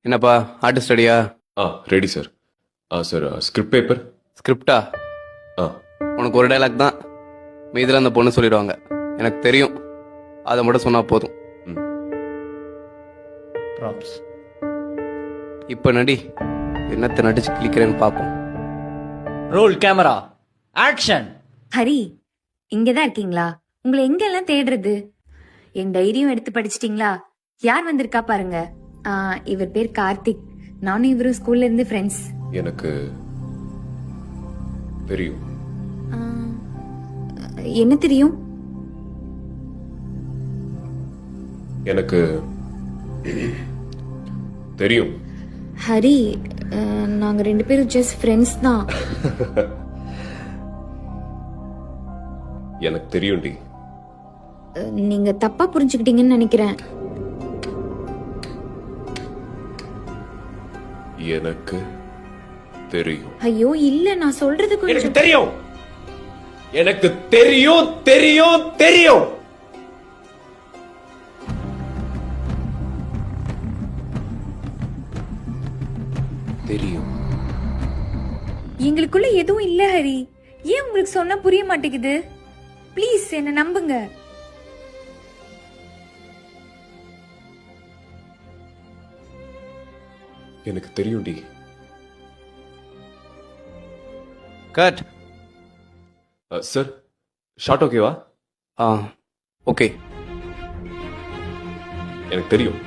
என்னப்பா ஆர்டிஸ்ட் ஸ்டடியா? Ready sir. Sir script paper. ஸ்கிரிப்டா? ஆ உனக்கு ஒரு டைலாக் தான், மீதில் அந்த பொண்ணு சொல்லிடுவாங்க. எனக்கு தெரியும், அதை மட்டும் சொன்னா போதும். ம். ப்ராப்ஸ். இப்போ நடி, என்னத்தை நடிச்சு கிளிக்கிறேன்னு பார்ப்போம். Role camera action. ஹரி, இங்கதான் இருக்கீங்களா? உங்களை எங்கெல்லாம் தேடுறது? என் டைரியும் எடுத்து படிச்சிட்டீங்களா? யார் வந்திருக்கா பாருங்க. இவர் பேர் கார்த்திக். நானும் இவரும் ஸ்கூல்ல இருந்து ஃப்ரெண்ட்ஸ். எனக்கு தெரியும். என்ன தெரியும்? எனக்கு தெரியும். ஹரி, நாங்க 2 பேரும் ஜஸ்ட் ஃப்ரெண்ட்ஸ் தான். எனக்கு தெரியும்டி. நீங்க தப்பா புரிஞ்சுக்கிட்டீங்கன்னு நினைக்கிறேன். எனக்கு தெரியும். ஐயோ இல்ல, நான் சொல்றது எனக்கு கொஞ்சம். தெரியும். எனக்கு தெரியும் தெரியும் தெரியும். தெரியும். எங்களுக்குள்ள எதுவும் இல்ல ஹரி. ஏன் உங்களுக்கு சொன்னா புரிய மாட்டேங்குது? ப்ளீஸ் என்ன நம்புங்க. எனக்கு தெரியும்டி. கட். சார் ஷார்ட் ஓகேவா? ஆ ஓகே. எனக்கு தெரியும்.